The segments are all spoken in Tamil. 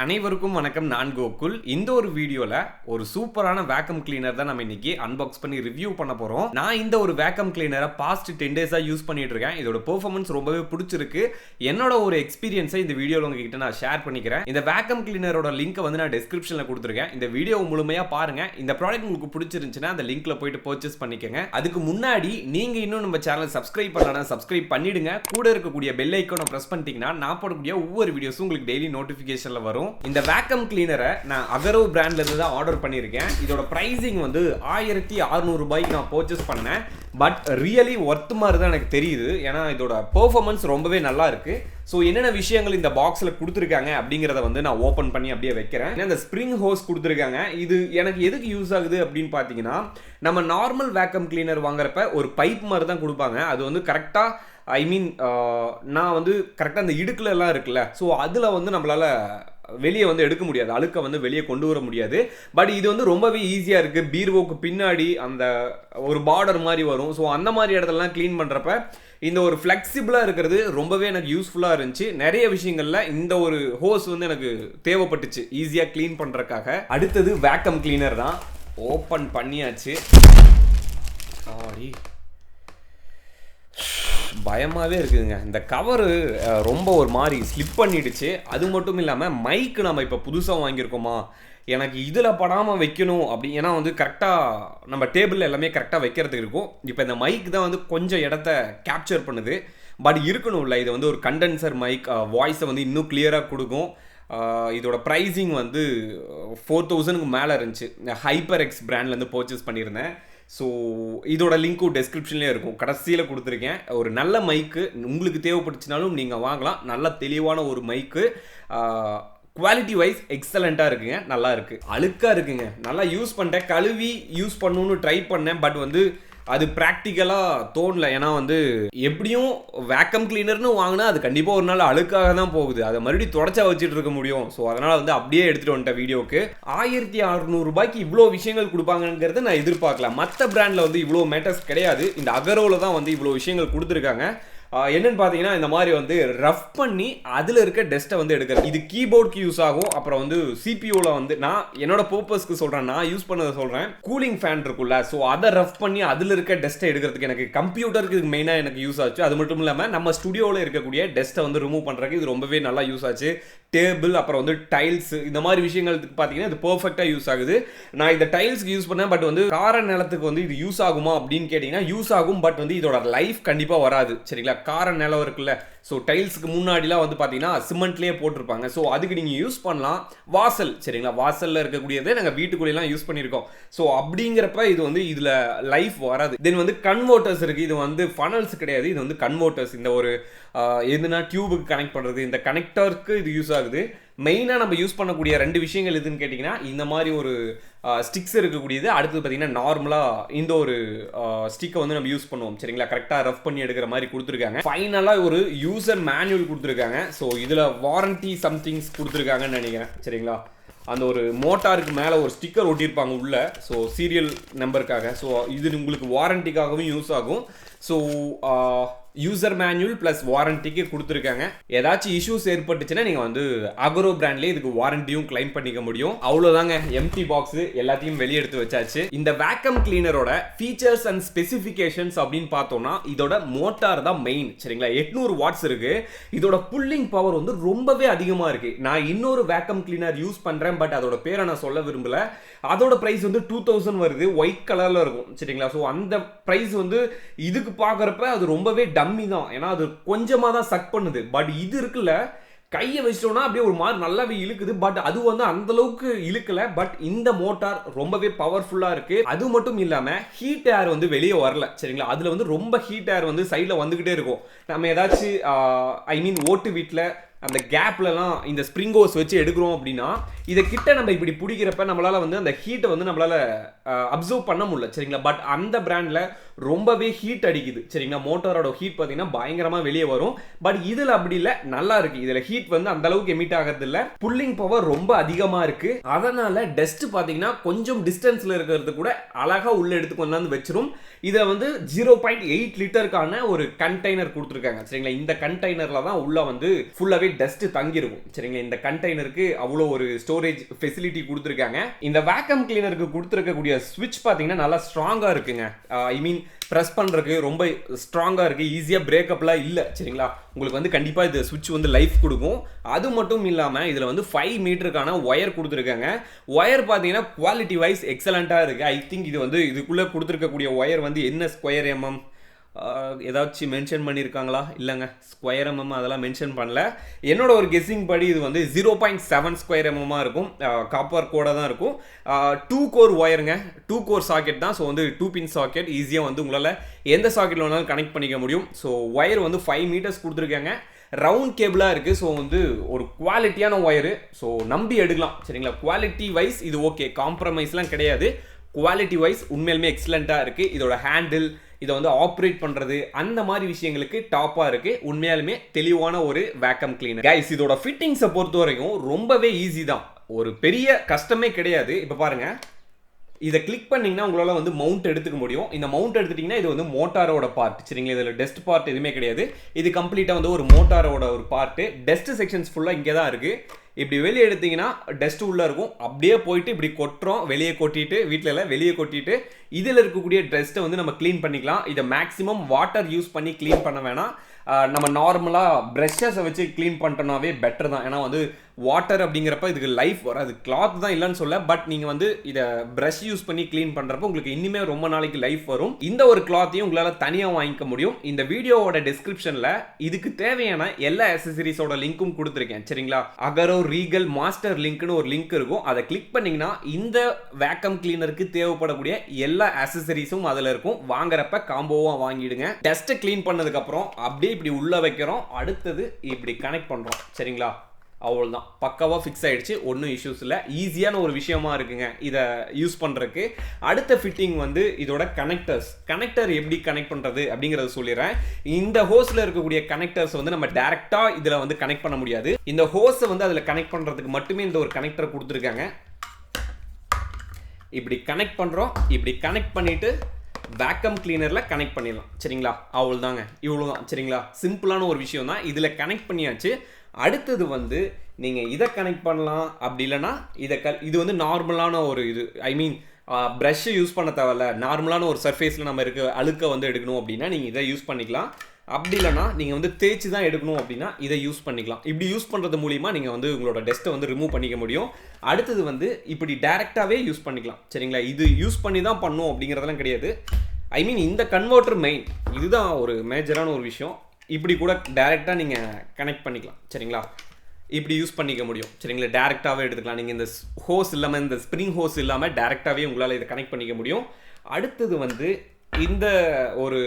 அனைவருக்கும் வணக்கம். நான் கோகுல். இந்த ஒரு வீடியோல ஒரு சூப்பரான வேக்கம் கிளீனர் தான் நம்ம இன்னைக்கு அன்பாக்ஸ் பண்ணி ரிவ்யூ பண்ண போறோம். நான் இந்த ஒரு வேக்கம் கிளீனரை பாஸ்ட் 10 டேஸா யூஸ் பண்ணிட்டு இருக்கேன். இதோட பெர்ஃபார்மன்ஸ் ரொம்பவே பிடிச்சிருக்கு. என்னோட ஒரு எக்ஸ்பீரியன்ஸை இந்த வீடியோல உங்ககிட்ட நான் ஷேர் பண்ணிக்கிறேன். இந்த வேக்கம் கிளீனரோட லிங்கை வந்து நான் டிஸ்கிரிப்ஷன்ல கொடுத்துருக்கேன். இந்த வீடியோ முழுமையா பாருங்க. இந்த ப்ராடக்ட் உங்களுக்கு பிடிச்சிருந்துச்சுன்னா அந்த லிங்க்ல போயிட்டு பர்ச்சேஸ் பண்ணிக்கங்க. அதுக்கு முன்னாடி நீங்க இன்னும் நம்ம சேனலை சப்ஸ்கிரைப் பண்ணலனா சப்ஸ்கிரைப் பண்ணிடுங்க. கூட இருக்கக்கூடிய பெல் ஐகானை பிரஸ் பண்ணிட்டீங்கன்னா நான் போடக்கூடிய ஒவ்வொரு வீடியோஸும் உங்களுக்கு டெய்லி நோட்டிஃபிகேஷன்ல வரும். இந்த வேக்கம் கிளீனரை நான் அகரோ பிராண்ட்ல இருந்து தான் ஆர்டர் பண்ணியிருக்கேன். இதோட பிரைசிங் வந்து 1600 ரூபாய்க்கு நான் பர்ச்சேஸ் பண்ணேன். பட் ரியலி ஒர்த் மாதிரி தான் எனக்கு தெரியுது. ஏன்னா இதோட பெர்ஃபார்மன்ஸ் ரொம்பவே நல்லா இருக்கு. ஸோ என்னென்ன விஷயங்கள் இந்த பாக்ஸில் கொடுத்துருக்காங்க அப்படிங்கிறத வந்து நான் ஓப்பன் பண்ணி அப்படியே வைக்கிறேன். இந்த ஸ்ப்ரிங் ஹோஸ் கொடுத்துருக்காங்க. இது எனக்கு எதுக்கு யூஸ் ஆகுது அப்படின்னு பார்த்தீங்கன்னா, நம்ம நார்மல் வேக்கம் கிளீனர் வாங்குறப்ப ஒரு பைப் மாதிரி தான் கொடுப்பாங்க. அது வந்து கரெக்டாக நான் வந்து கரெக்டாக அந்த இடுக்கில் எல்லாம் இருக்குல்ல, ஸோ அதில் வந்து நம்மளால் வெளியே வந்து எடுக்க முடியாது, அழுக்க வந்து வெளியே கொண்டு வர முடியாது. பட் இது வந்து ரொம்பவே ஈஸியாக இருக்குது. பீரோவுக்கு பின்னாடி அந்த ஒரு பார்டர் மாதிரி வரும். ஸோ அந்த மாதிரி இடத்துலலாம் க்ளீன் பண்ணுறப்ப இந்த ஒரு ஃப்ளெக்சிபிளாக இருக்கிறது ரொம்பவே எனக்கு யூஸ்ஃபுல்லாக இருந்துச்சு. நிறைய விஷயங்களில் இந்த ஒரு ஹோஸ் வந்து எனக்கு தேவைப்பட்டுச்சு ஈஸியாக க்ளீன் பண்ணுறதுக்காக. அடுத்தது வேக்கம் கிளீனர் தான். ஓப்பன் பண்ணியாச்சு. ஆடி பயமாகவே இருக்குதுங்க. இந்த கவரு ரொம்ப ஒரு மாதிரி ஸ்லிப் பண்ணிடுச்சு. அது மட்டும் இல்லாமல் மைக்கு நம்ம இப்போ புதுசாக வாங்கியிருக்கோமா, எனக்கு இதில் படாமல் வைக்கணும் அப்படி, ஏன்னா வந்து கரெக்டாக நம்ம டேபிளில் எல்லாமே கரெக்டாக வைக்கிறதுக்கு இருக்கும். இப்போ இந்த மைக் தான் வந்து கொஞ்சம் இடத்த கேப்சர் பண்ணுது. பட் இருக்கணும்ல, இது வந்து ஒரு கண்டென்சர் மைக், வாய்ஸை வந்து இன்னும் கிளியராக கொடுக்கும். இதோட ப்ரைஸிங் வந்து 4000க்கு மேலே இருந்துச்சு. ஹைப்பர் எக்ஸ் பிராண்ட்லேருந்து பர்ச்சேஸ் பண்ணியிருந்தேன். ஸோ இதோட லிங்க்கும் டெஸ்கிரிப்ஷன்லேயே இருக்கும். கடைசியில் கொடுத்துருக்கேன். ஒரு நல்ல மைக்கு உங்களுக்கு தேவைப்பட்டுச்சுனாலும் நீங்கள் வாங்கலாம். நல்ல தெளிவான ஒரு மைக்கு. குவாலிட்டி வைஸ் எக்ஸலண்ட்டாக இருக்குங்க. நல்லா இருக்குது. அழுக்காக இருக்குங்க. நல்லா யூஸ் பண்ணிட்டேன். கழுவி யூஸ் பண்ணணும்னு ட்ரை பண்ணேன். பட் வந்து அது ப்ராக்டிக்கலாக தோணல. ஏன்னா வந்து எப்படியும் வேக்கம் கிளீனர்னு வாங்கினா அது கண்டிப்பாக ஒரு நாள் அழுக்காக தான் போகுது. அதை மறுபடியும் தொடச்சா வச்சுட்டு இருக்க முடியும். ஸோ அதனால் வந்து அப்படியே எடுத்துகிட்டு வந்துட்டேன் வீடியோக்கு. 1600 ரூபாய்க்கு இவ்வளோ விஷயங்கள் கொடுப்பாங்கிறத நான் எதிர்பார்க்கல. மற்ற பிராண்டில் வந்து இவ்வளோ மேட்டர்ஸ் கிடையாது. இந்த அகரோவில் தான் வந்து இவ்வளோ விஷயங்கள் கொடுத்துருக்காங்க. என்னன்னு பார்த்தீங்கன்னா, இந்த மாதிரி வந்து ரஃப் பண்ணி அதில் இருக்க டெஸ்ட்டை வந்து எடுக்கிறது. இது கீபோர்டுக்கு யூஸ் ஆகும். அப்புறம் வந்து சிபியூவில் வந்து நான் என்னோட பர்பஸ்க்கு சொல்கிறேன், நான் யூஸ் பண்ணதை சொல்கிறேன். கூலிங் ஃபேன் இருக்குல்ல, ஸோ அதை ரஃப் பண்ணி அதில் இருக்க டெஸ்ட்டை எடுக்கிறதுக்கு எனக்கு கம்ப்யூட்டருக்கு இது மெயினாக எனக்கு யூஸ் ஆச்சு. அது மட்டும் இல்லாமல் நம்ம ஸ்டுடியோவில் இருக்கக்கூடிய டெஸ்ட்டை வந்து ரிமூவ் பண்ணுறதுக்கு இது ரொம்பவே நல்லா யூஸ் ஆச்சு. டேபிள், அப்புறம் வந்து டைல்ஸ், இந்த மாதிரி விஷயங்களுக்கு பார்த்தீங்கன்னா இது பர்ஃபெக்டாக யூஸ் ஆகுது. நான் இந்த டைல்ஸ்க்கு யூஸ் பண்ணேன். பட் வந்து கார நிலத்துக்கு வந்து இது யூஸ் ஆகுமா அப்படின்னு கேட்டிங்கன்னா யூஸ் ஆகும். பட் வந்து இதோட லைஃப் கண்டிப்பாக வராது. சரிங்களா? கார நிலம் இருக்குல்ல, ஸோ டைல்ஸுக்கு முன்னாடிலாம் வந்து பார்த்தீங்கன்னா சிமெண்ட்லேயே போட்டிருப்பாங்க. ஸோ அதுக்கு நீங்கள் யூஸ் பண்ணலாம். வாசல், சரிங்களா, வாசலில் இருக்கக்கூடியதே நாங்கள் வீட்டுக்குள்ளேலாம் யூஸ் பண்ணியிருக்கோம். ஸோ அப்படிங்கிறப்ப இது வந்து இதில் லைஃப் வராது. தென் வந்து கன்வெர்ட்டர்ஸ் இருக்குது. இது வந்து ஃபனல்ஸ் கிடையாது, இது வந்து கன்வெர்ட்டர்ஸ். இந்த ஒரு எதுனா டியூபுக்கு கனெக்ட் பண்ணுறது, இந்த கனெக்டருக்கு இது யூஸ் ஆகுது. மெயினாக நம்ம யூஸ் பண்ணக்கூடிய 2 விஷயங்கள் எதுன்னு கேட்டிங்கன்னா, இந்த மாதிரி ஒரு ஸ்டிக்ஸ் இருக்கக்கூடியது. அடுத்தது பார்த்தீங்கன்னா நார்மலாக இந்த ஒரு ஸ்டிக்கை வந்து நம்ம யூஸ் பண்ணுவோம். சரிங்களா? கரெக்டாக ரஃப் பண்ணி எடுக்கிற மாதிரி கொடுத்துருக்காங்க. ஃபைனலாக ஒரு யூசர் மேனுவல் கொடுத்துருக்காங்க. ஸோ இதில் வாரண்டி சம்திங்ஸ் கொடுத்துருக்காங்கன்னு நினைக்கிறேன். சரிங்களா? அந்த ஒரு மோட்டாருக்கு மேலே ஒரு ஸ்டிக்கர் ஒட்டியிருப்பாங்க உள்ள, ஸோ சீரியல் நம்பருக்காக. ஸோ இது உங்களுக்கு வாரண்டிக்காகவும் யூஸ் ஆகும். ஸோ யூசர் மேனுவல் ப்ளஸ் வாரண்டிக்கு கொடுத்துருக்காங்க. ஏதாச்சும் இஷ்யூஸ் ஏற்பட்டுச்சுன்னா நீங்கள் வந்து அகரோ பிராண்ட்லேயே இதுக்கு வாரண்டியும் கிளைம் பண்ணிக்க முடியும். அவ்வளோதாங்க. எம்டி பாக்ஸ் எல்லாத்தையும் வெளியே எடுத்து வச்சாச்சு. இந்த வேக்கம் கிளீனரோட ஃபீச்சர்ஸ் அண்ட் ஸ்பெசிஃபிகேஷன்ஸ் அப்படின்னு பார்த்தோம்னா, இதோட மோட்டார் தான் மெயின். சரிங்களா? 800 வாட்ஸ் இருக்கு. இதோட புல்லிங் பவர் வந்து ரொம்பவே அதிகமாக இருக்கு. நான் இன்னொரு வேக்கம் கிளீனர் யூஸ் பண்ணுறேன். பட் அதோட பேரை நான் சொல்ல விரும்பல. அதோட ப்ரைஸ் வந்து 2000 வருது. ஒயிட் கலரில் இருக்கும். சரிங்களா? ஸோ அந்த ப்ரைஸ் வந்து இதுக்கு பார்க்குறப்ப அது ரொம்பவே டம்மி தான். ஏன்னா அது கொஞ்சமாக தான் சக் பண்ணுது. பட் இது இருக்குல்ல, கையை வச்சிட்டோம்னா அப்படியே ஒரு மாதிரி நல்லாவே இழுக்குது. பட் அது வந்து அந்த அளவுக்கு இழுக்கல. பட் இந்த மோட்டார் ரொம்பவே பவர்ஃபுல்லாக இருக்கு. அது மட்டும் இல்லாமல் ஹீட் ஏர் வந்து வெளியே வரல. சரிங்களா? அதில் வந்து ரொம்ப ஹீட் ஏர் வந்து சைடில் வந்துக்கிட்டே இருக்கும். நம்ம ஏதாச்சும் ஓட்டு வீட்டில் அந்த கேப்லலாம் இந்த ஸ்ப்ரிங் ஹோஸ் வச்சு எடுக்கிறோம் அப்படின்னா, இதை கிட்ட நம்ம இப்படி பிடிக்கிறப்ப நம்மளால வந்து அந்த ஹீட்டை வந்து நம்மளால அப்சர்வ் பண்ண முடியல. சரிங்களா? பட் அந்த பிராண்டில் ரொம்பவே ஹீட் அடிக்குது. சரிங்களா? மோட்டாரோட ஹீட் பார்த்தீங்கன்னா பயங்கரமாக வெளியே வரும். பட் இதில் அப்படி இல்லை, நல்லா இருக்கு. இதில் ஹீட் வந்து அந்த அளவுக்கு எமிட் ஆகிறது இல்லை. புல்லிங் பவர் ரொம்ப அதிகமாக இருக்கு. அதனால டஸ்ட் பார்த்தீங்கன்னா கொஞ்சம் டிஸ்டன்ஸில் இருக்கிறது கூட அழகாக உள்ள எடுத்து கொண்டாந்து வச்சிரும். இதை வந்து 0.8 லிட்டருக்கான ஒரு கண்டெய்னர் கொடுத்துருக்காங்க. சரிங்களா? இந்த கண்டெய்னரில் தான் உள்ள வந்து ஃபுல்லாகவே டஸ்ட் தங்கி இருக்கும் சரிங்களா. இந்த கண்டெய்னருக்கு அவ்வளோ ஒரு ஸ்டோரேஜ் ஃபெசிலிட்டி கொடுத்துருக்காங்க. இந்த வேக்கம் கிளீனருக்கு கொடுத்துருக்கக்கூடிய ஸ்விட்ச் பார்த்தீங்கன்னா நல்லா ஸ்ட்ராங்காக இருக்குங்க. ஐ மீன் ப்ரெஸ் பண்ணுறதுக்கு ரொம்ப ஸ்ட்ராங்காக இருக்குது, ஈஸியாக பிரேக்கப்லாம் இல்லை சரிங்களா. உங்களுக்கு வந்து கண்டிப்பாக இது ஸ்விட்ச் வந்து லைஃப் கொடுக்கும். அது மட்டும் இல்லாமல் இதில் வந்து 5 மீட்டருக்கான ஒயர் கொடுத்துருக்காங்க. ஒயர் பார்த்தீங்கன்னா குவாலிட்டி வைஸ் எக்ஸலண்ட்டாக இருக்குது. ஐ திங்க் இது வந்து இதுக்குள்ளே கொடுத்துருக்கக்கூடிய ஒயர் வந்து என்ன ஸ்கொயர் எம்எம் ஏதாச்சும் மென்ஷன் பண்ணியிருக்காங்களா? இல்லைங்க, ஸ்கொயர் எம்எம் அதெல்லாம் மென்ஷன் பண்ணல. என்னோட ஒரு கெஸ்ஸிங் படி இது வந்து 0.7 ஸ்கொயர் எம்எம்மாக இருக்கும். காப்பர் கோடாக தான் இருக்கும். 2 கோர் ஒயருங்க, 2 கோர் சாக்கெட் தான். ஸோ வந்து 2 பின் சாக்கெட் ஈஸியாக வந்து உங்களால் எந்த சாக்கெட்டில் வேணாலும் கனெக்ட் பண்ணிக்க முடியும். ஸோ ஒயர் வந்து 5 மீட்டர்ஸ் கொடுத்துருக்காங்க. ரவுண்ட் கேபிளாக இருக்குது. ஸோ வந்து ஒரு குவாலிட்டியான ஒயரு. ஸோ நம்பி எடுக்கலாம் சரிங்களா. குவாலிட்டி வைஸ் இது ஓகே, காம்ப்ரமைஸ்லாம் கிடையாது. குவாலிட்டி வைஸ் உண்மையிலுமே எக்ஸலண்ட்டாக இருக்குது. இதோட ஹேண்டில், இதை வந்து ஆப்ரேட் பண்ணுறது, அந்த மாதிரி விஷயங்களுக்கு டாப்பாக இருக்குது. உண்மையாலுமே தெளிவான ஒரு வேக்கம் கிளீனர். கைஸ் இதோட ஃபிட்டிங்ஸை பொறுத்த வரைக்கும் ரொம்பவே ஈஸி தான், ஒரு பெரிய கஷ்டமே கிடையாது. இப்போ பாருங்கள், இதை கிளிக் பண்ணிங்கன்னா உங்களால் வந்து மவுண்ட் எடுத்துக்க முடியும். இந்த மவுண்ட் எடுத்துட்டிங்கன்னா இது வந்து மோட்டாரோட பார்ட் சரிங்களா. இதில் டெஸ்ட் பார்ட் எதுவுமே கிடையாது. இது கம்ப்ளீட்டாக வந்து ஒரு மோட்டாரோட ஒரு பார்ட்டு. டெஸ்ட் செக்ஷன்ஸ் ஃபுல்லாக இங்கே தான் இருக்குது. இப்படி வெளியே எடுத்தீங்கன்னா டஸ்ட் உள்ளே இருக்கும். அப்படியே போயிட்டு இப்படி கொட்டுறோம், வெளியே கொட்டிட்டு, வீட்டில் எல்லாம் வெளியே கொட்டிட்டு இதில் இருக்கக்கூடிய டஸ்ட்டை வந்து நம்ம க்ளீன் பண்ணிக்கலாம். இதை மேக்ஸிமம் வாட்டர் யூஸ் பண்ணி க்ளீன் பண்ண வேணாம். நம்ம நார்மலாக ப்ரஷஸை வச்சு க்ளீன் பண்ணிட்டோம்னாவே பெட்டர் தான். ஏன்னா வந்து வாட்டர் அப்படிங்கிறப்ப இதுக்கு லைஃப் வராது. கிளாத் தான் இல்லைன்னு சொல்ல, பட் நீங்கள் வந்து இதை ப்ரஷ் யூஸ் பண்ணி க்ளீன் பண்ணுறப்ப உங்களுக்கு இன்னுமே ரொம்ப நாளைக்கு லைஃப் வரும். இந்த ஒரு கிளாத்தையும் உங்களால் தனியாக வாங்கிக்க முடியும். இந்த வீடியோவோட டிஸ்கிரிப்ஷனில் இதுக்கு தேவையான எல்லா அக்சசரிஸோட லிங்க்கும் கொடுத்துருக்கேன் சரிங்களா. அகரோ ரீகல் மாஸ்டர் லிங்க்னு ஒரு லிங்க் இருக்கும். அதை கிளிக் பண்ணிங்கன்னா இந்த வேக்கம் கிளீனருக்கு தேவைப்படக்கூடிய எல்லா அக்சசரிஸும் அதில் இருக்கும். வாங்குறப்ப காம்போவாக வாங்கிடுங்க. டஸ்ட்டை க்ளீன் பண்ணதுக்கப்புறம் அப்படியே இப்படி உள்ளே வைக்கிறோம். அடுத்தது இப்படி கனெக்ட் பண்ணுறோம் சரிங்களா. அவ்வளோதான், பக்காவாக ஃபிக்ஸ் ஆகிடுச்சு. ஒன்றும் இஷ்யூஸ் இல்லை. ஈஸியான ஒரு விஷயமா இருக்குங்க இதை யூஸ் பண்ணுறதுக்கு. அடுத்த ஃபிட்டிங் வந்து இதோட கனெக்டர் எப்படி கனெக்ட் பண்ணுறது அப்படிங்கிறத சொல்லிடுறேன். இந்த ஹோஸில் இருக்கக்கூடிய கனெக்டர்ஸ் வந்து நம்ம டேரெக்டாக இதில் வந்து கனெக்ட் பண்ண முடியாது. இந்த ஹோஸை வந்து அதில் கனெக்ட் பண்ணுறதுக்கு மட்டுமே இந்த ஒரு கனெக்டர் கொடுத்துருக்காங்க. இப்படி கனெக்ட் பண்ணுறோம். இப்படி கனெக்ட் பண்ணிவிட்டு வேக்கம் கிளீனரில் கனெக்ட் பண்ணிடலாம் சரிங்களா. அவ்வளோதாங்க, இவ்வளோதான் சரிங்களா. சிம்பிளான ஒரு விஷயம் தான். இதில் கனெக்ட் பண்ணியாச்சு. அடுத்தது வந்து நீங்கள் இதை கனெக்ட் பண்ணலாம். அப்படி இல்லைன்னா இது வந்து நார்மலான ஒரு இது, ஐ மீன் ப்ரஷ்ஷை யூஸ் பண்ண தேவையில்ல. நார்மலான ஒரு சர்ஃபேஸில் நம்ம இருக்க அழுக்க வந்து எடுக்கணும் அப்படின்னா நீங்கள் இதை யூஸ் பண்ணிக்கலாம். அப்படி இல்லைனா நீங்கள் வந்து தேய்ச்சி தான் எடுக்கணும் அப்படின்னா இதை யூஸ் பண்ணிக்கலாம். இப்படி யூஸ் பண்ணுறது மூலிமா நீங்கள் வந்து உங்களோட டஸ்ட்டை வந்து ரிமூவ் பண்ணிக்க முடியும். அடுத்தது வந்து இப்படி டேரெக்டாகவே யூஸ் பண்ணிக்கலாம் சரிங்களா. இது யூஸ் பண்ணி தான் பண்ணும் அப்படிங்கிறதெல்லாம் கிடையாது. ஐ மீன் இந்த கன்வெர்ட்டர் மெயின் இதுதான் ஒரு மேஜரான ஒரு விஷயம். இப்படி கூட டேரெக்டாக நீங்கள் கனெக்ட் பண்ணிக்கலாம் சரிங்களா. இப்படி யூஸ் பண்ணிக்க முடியும் சரிங்களா. டேரெக்டாகவே எடுத்துக்கலாம். நீங்கள் இந்த ஹோஸ் இல்லாமல், இந்த ஸ்ப்ரிங் ஹோஸ் இல்லாமல் டேரெக்டாகவே உங்களால் இதை கனெக்ட் பண்ணிக்க முடியும். அடுத்தது வந்து இந்த ஒரு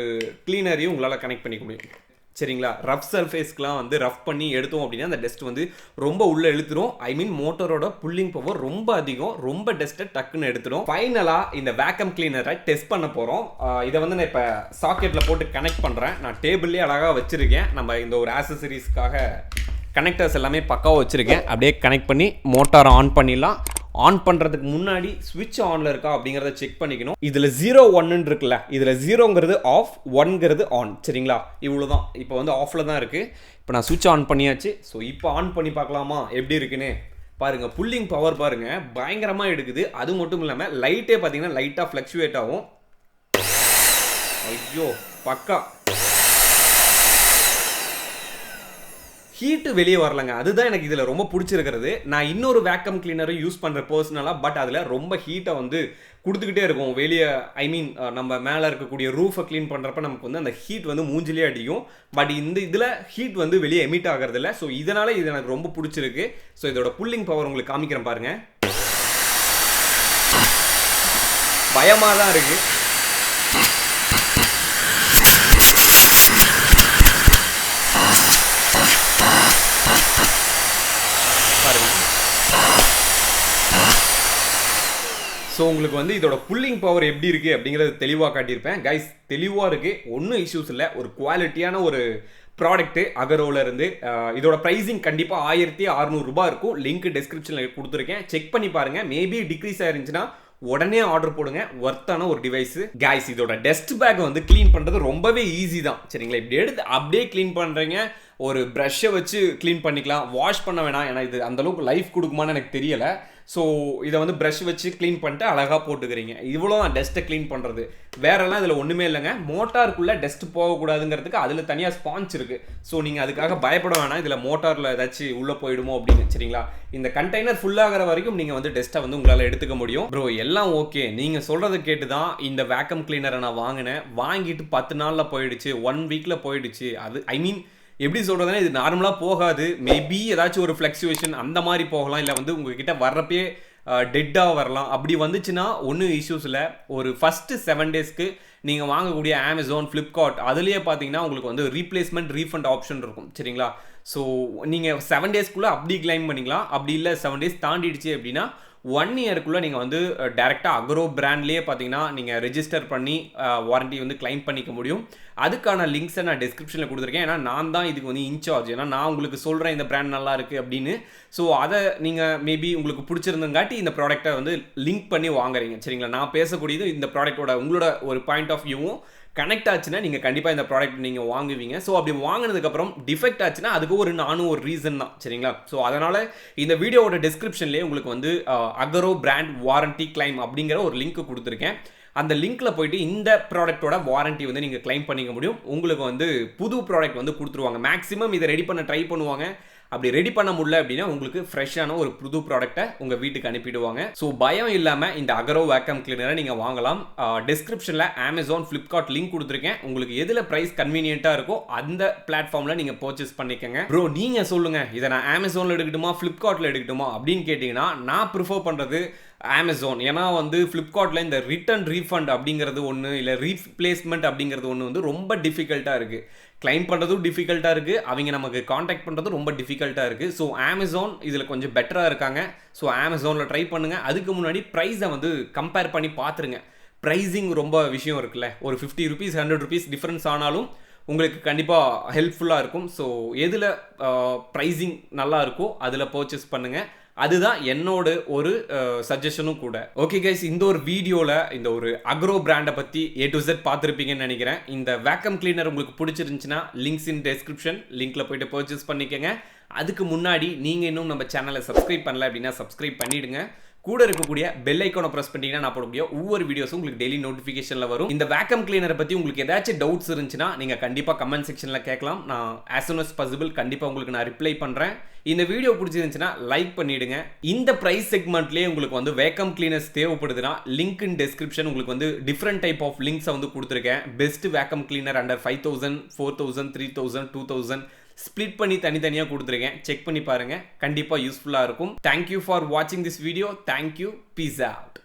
கிளீனரையும் உங்களால் கனெக்ட் பண்ணிக்க முடியும் சரிங்களா. ரஃப் சர்ஃபேஸ்க்குலாம் வந்து ரஃப் பண்ணி எடுத்தோம் அப்படின்னா அந்த டஸ்ட் வந்து ரொம்ப உள்ளே இழுத்துரும். ஐ மீன் மோட்டரோட புல்லிங் பவர் ரொம்ப அதிகம், ரொம்ப டஸ்ட்டை டக்குன்னு எடுத்துடும். ஃபைனலாக இந்த வேக்கம் கிளீனரை டெஸ்ட் பண்ண போகிறோம். இதை வந்து நான் இப்போ சாக்கெட்டில் போட்டு கனெக்ட் பண்ணுறேன். நான் டேபிள்லேயே அழகாக வச்சுருக்கேன். நம்ம இந்த ஒரு ஆக்சசரிஸ்க்காக கனெக்டர்ஸ் எல்லாமே பக்காவாக வச்சுருக்கேன். அப்படியே கனெக்ட் பண்ணி மோட்டாரை ஆன் பண்ணிடலாம். ஆன் பண்ணுறதுக்கு முன்னாடி ஸ்விட்ச் ஆனில் இருக்கா அப்படிங்கிறத செக் பண்ணிக்கணும். இதில் 0 1 இருக்குல்ல, இதில் 0ங்கிறது ஆஃப், 1ங்கிறது ஆன் சரிங்களா. இவ்வளோ தான். இப்போ வந்து ஆஃபில் தான் இருக்குது. இப்போ நான் ஸ்விட்ச் ஆன் பண்ணியாச்சு. ஸோ இப்போ ஆன் பண்ணி பார்க்கலாமா எப்படி இருக்குன்னு பாருங்கள். புல்லிங் பவர் பாருங்கள், பயங்கரமாக எடுக்குது. அது மட்டும் இல்லாமல் லைட்டே பார்த்தீங்கன்னா லைட்டாக ஃப்ளக்சுவேட் ஆகும். ஐயோ பக்கா ஹீட்டு வெளியே வரலங்க. அதுதான் எனக்கு இதில் ரொம்ப பிடிச்சிருக்கிறது. நான் இன்னொரு வேக்கம் கிளீனரை யூஸ் பண்ணுற பர்சனலாக, பட் அதில் ரொம்ப ஹீட்டை வந்து கொடுத்துக்கிட்டே இருக்கும் வெளியே. ஐ மீன் நம்ம மேலே இருக்கக்கூடிய ரூஃபை க்ளீன் பண்ணுறப்ப நமக்கு வந்து அந்த ஹீட் வந்து மூஞ்சிலே அடிக்கும். பட் இந்த இதில் ஹீட் வந்து வெளியே எமிட் ஆகிறதில்ல. ஸோ இதனால் இது எனக்கு ரொம்ப பிடிச்சிருக்கு. ஸோ இதோட புல்லிங் பவர் உங்களுக்கு காமிக்கிறேன் பாருங்கள். பயமாக தான் இருக்குது. ஸோ உங்களுக்கு வந்து இதோட புல்லிங் பவர் எப்படி இருக்குது அப்படிங்கிறது தெளிவாக காட்டியிருப்பேன். கைஸ் தெளிவாக இருக்குது, ஒன்றும் இஷ்யூஸ் இல்லை. ஒரு குவாலிட்டியான ஒரு ப்ராடக்ட்டு அகரோவில் இருந்து. இதோட ப்ரைஸிங் கண்டிப்பாக 1600 ரூபாய் இருக்கும். லிங்க் டிஸ்கிரிப்ஷனில் கொடுத்துருக்கேன், செக் பண்ணி பாருங்கள். மேபி டிக்ரீஸ் ஆயிருந்துச்சுன்னா உடனே ஆர்டர் போடுங்க. ஒர்த்தான ஒரு டிவைஸ். கைஸ் இதோட டஸ்ட் பேக் வந்து க்ளீன் பண்ணுறது ரொம்பவே ஈஸி தான் சரிங்களா. இப்படி எடுத்து அப்படியே க்ளீன் பண்ணுறீங்க. ஒரு ப்ரஷ்ஷை வச்சு க்ளீன் பண்ணிக்கலாம், வாஷ் பண்ண வேணாம். ஏன்னா இது அந்தளவுக்கு லைஃப் கொடுக்குமான்னு எனக்கு தெரியலை. ஸோ இதை வந்து ப்ரஷ் வச்சு க்ளீன் பண்ணிட்டு அழகாக போட்டுக்கிறீங்க. இவ்வளோ தான் டஸ்ட்டை க்ளீன் பண்ணுறது. வேறெல்லாம் இதில் ஒன்றுமே இல்லைங்க. மோட்டாருக்குள்ளே டஸ்ட் போகக்கூடாதுங்கிறதுக்கு அதில் தனியாக ஸ்பான்ச் இருக்குது. ஸோ நீங்கள் அதுக்காக பயப்பட வேணாம், இதில் மோட்டாரில் ஏதாச்சும் உள்ளே போயிடுமோ அப்படின்னு. சரிங்களா? இந்த கண்டெய்னர் ஃபுல்லாகிற வரைக்கும் நீங்கள் வந்து டஸ்ட்டை வந்து உங்களால் எடுத்துக்க முடியும். ப்ரோ எல்லாம் ஓகே, நீங்கள் சொல்கிறத கேட்டு தான் இந்த வேக்கம் கிளீனரை நான் வாங்கினேன். வாங்கிட்டு 10 நாளில் போயிடுச்சு, 1 வீக்கில் போயிடுச்சு. அது எப்படி சொல்கிறதுனா, இது நார்மலாக போகாது. மேபி ஏதாச்சும் ஒரு ஃப்ளக்சுவேஷன் அந்த மாதிரி போகலாம், இல்லை வந்து உங்ககிட்ட வர்றப்பே டெட்டாக வரலாம். அப்படி வந்துச்சுன்னா ஒன்றும் இஷ்யூஸ் இல்லை. ஒரு ஃபஸ்ட்டு 7 டேஸ்க்கு நீங்கள் வாங்கக்கூடிய அமேசான், ஃப்ளிப்கார்ட் அதுலேயே பார்த்தீங்கன்னா உங்களுக்கு வந்து ரீப்ளேஸ்மெண்ட் ரீஃபண்ட் ஆப்ஷன் இருக்கும். சரிங்களா? ஸோ நீங்கள் 7 டேஸ்க்குள்ளே அப்படி கிளைம் பண்ணிக்கலாம். அப்படி இல்லை 7 டேஸ் தாண்டிடுச்சு அப்படின்னா 1 இயருக்குள்ளே நீங்கள் வந்து டேரெக்டாக அகரோ பிராண்ட்லேயே பார்த்தீங்கன்னா நீங்கள் ரெஜிஸ்டர் பண்ணி வாரண்ட்டி வந்து கிளைம் பண்ணிக்க முடியும். அதுக்கான லிங்க்ஸை நான் டிஸ்கிரிப்ஷனில் கொடுத்துருக்கேன். ஏன்னா நான் தான் இதுக்கு வந்து இன்சார்ஜ். ஏன்னா நான் உங்களுக்கு சொல்கிறேன் இந்த பிராண்ட் நல்லா இருக்குது அப்படின்னு. ஸோ அதை நீங்கள் மேபி உங்களுக்கு பிடிச்சிருந்தங்காட்டி இந்த ப்ராடக்ட்டை வந்து லிங்க் பண்ணி வாங்குறீங்க. சரிங்களா? நான் பேசக்கூடியது இந்த ப்ராடக்ட்டோட உங்களோட ஒரு பாயிண்ட் ஆஃப் வியூவும் கனெக்ட் ஆச்சுன்னா நீங்கள் கண்டிப்பாக இந்த ப்ராடக்ட் நீங்கள் வாங்குவீங்க. ஸோ அப்படி வாங்கினதுக்கப்புறம் டிஃபெக்ட் ஆச்சுன்னா அதுக்கு நானும் ஒரு ரீசன் தான். சரிங்களா? ஸோ அதனால் இந்த வீடியோவோட டிஸ்கிரிப்ஷன்லேயே உங்களுக்கு வந்து அகரோ பிராண்ட் வாரண்ட்டி கிளைம் அப்படிங்கிற ஒரு லிங்க் கொடுத்துருக்கேன். அந்த லிங்க்கில் போயிட்டு இந்த ப்ராடக்ட்டோட வாரண்ட்டி வந்து நீங்கள் கிளைம் பண்ணிக்க முடியும். உங்களுக்கு வந்து புது ப்ராடக்ட் வந்து கொடுத்துருவாங்க. மேக்ஸிமம் இதை ரெடி பண்ண ட்ரை பண்ணுவாங்க. அப்படி ரெடி பண்ண முடியல அப்படின்னா உங்களுக்கு ஃப்ரெஷ்ஷான ஒரு புது ப்ராடக்ட்டை உங்கள் வீட்டுக்கு அனுப்பிடுவாங்க. ஸோ பயம் இல்லாமல் இந்த அகரோ வேக்கம் கிளீனரை நீங்கள் வாங்கலாம். டிஸ்கிரிப்ஷனில் அமேசான், ஃப்ளிப்கார்ட் லிங்க் கொடுத்துருக்கேன். உங்களுக்கு எதில் ப்ரைஸ் கன்வீனியண்ட்டாக இருக்கோ அந்த பிளாட்ஃபார்மில் நீங்கள் பர்ச்சேஸ் பண்ணிக்கோங்க. ப்ரோ நீங்கள் சொல்லுங்கள், இதை நான் அமேசானில் எடுக்கட்டுமா ஃப்ளிப்கார்ட்டில் எடுக்கட்டுமா அப்படின்னு கேட்டிங்கன்னா நான் ப்ரிஃபர் பண்ணுறது அமேசான். ஏன்னா வந்து ஃப்ளிப்கார்ட்டில் இந்த ரிட்டர்ன் ரீஃபண்ட் அப்படிங்கிறது ஒன்று, இல்லை ரீப்ளேஸ்மெண்ட் அப்படிங்கிறது ஒன்று வந்து ரொம்ப டிஃபிகல்ட்டாக இருக்குது. கிளைம் பண்ணுறதும் டிஃபிகல்ட்டாக இருக்குது, அவங்க நமக்கு காண்டாக்ட் பண்ணுறதும் ரொம்ப டிஃபிகல்ட்டாக இருக்குது. ஸோ அமேசான் இதில் கொஞ்சம் பெட்டராக இருக்காங்க. ஸோ அமேசானில் ட்ரை பண்ணுங்கள். அதுக்கு முன்னாடி ப்ரைஸை வந்து கம்பேர் பண்ணி பார்த்துருங்க. ப்ரைஸிங் ரொம்ப விஷயம் இருக்குல்ல. ஒரு 50 ருபீஸ் 100 ருபீஸ் டிஃப்ரென்ஸ் ஆனாலும் உங்களுக்கு கண்டிப்பாக ஹெல்ப்ஃபுல்லாக இருக்கும். ஸோ எதில் ப்ரைஸிங் நல்லா இருக்கோ அதில் பர்ச்சேஸ் பண்ணுங்கள். அதுதான் என்னோட ஒரு சஜஷனும் கூட. ஓகே கைஸ், இந்த ஒரு வீடியோவில் இந்த ஒரு அக்ரோ பிராண்டை பற்றி A to Z பார்த்துருப்பீங்கன்னு நினைக்கிறேன். இந்த வேக்கம் கிளீனர் உங்களுக்கு பிடிச்சிருந்துச்சுன்னா லிங்க்ஸ் இன் டிஸ்கிரிப்ஷன், லிங்க்கில் போய்ட்டு பர்ச்சேஸ் பண்ணிக்கோங்க. அதுக்கு முன்னாடி நீங்கள் இன்னும் நம்ம சேனலை சப்ஸ்கிரைப் பண்ணல அப்படின்னா சப்ஸ்கிரைப் பண்ணிவிடுங்க. கூட இருக்கக்கூடிய பெல் ஐக்கானை ப்ரெஸ் பண்ணிட்டீங்கன்னா நான் போடக்கூடிய ஒவ்வொரு வீடியோஸும் உங்களுக்கு டெய்லி நோட்டிஃபிகேஷனில் வரும். இந்த வேக்கம் கிளீனரை பற்றி உங்களுக்கு ஏதாச்சும் டவுட்ஸ் இருந்துச்சுன்னா நீங்கள் கண்டிப்பாக கமெண்ட் செக்ஷனில் கேட்கலாம். நான் as soon as possible கண்டிப்பாக உங்களுக்கு நான் ரிப்ளை பண்ணுறேன். இந்த வீடியோ பிடிச்சிருந்துச்சுன்னா லைக் பண்ணிவிடுங்க. இந்த ப்ரைஸ் செக்மெண்ட்லேயே உங்களுக்கு வந்து வேக்கம் கிளீனர்ஸ் தேவைப்படுதுன்னா லிங்க் இன் டிஸ்கிரிப்ஷன் உங்களுக்கு வந்து டிஃப்ரெண்ட் டைப் ஆஃப் லிங்க்ஸை வந்து கொடுத்துருக்கேன். Best vacuum cleaner under 5000, 4000, 3000, 2000 split பண்ணி தனித்தனியாக கொடுத்துருக்கேன். செக் பண்ணி பாருங்கள், கண்டிப்பாக யூஸ்ஃபுல்லாக இருக்கும். தேங்க்யூ ஃபார் வாட்சிங் this video. Thank you. Peace out.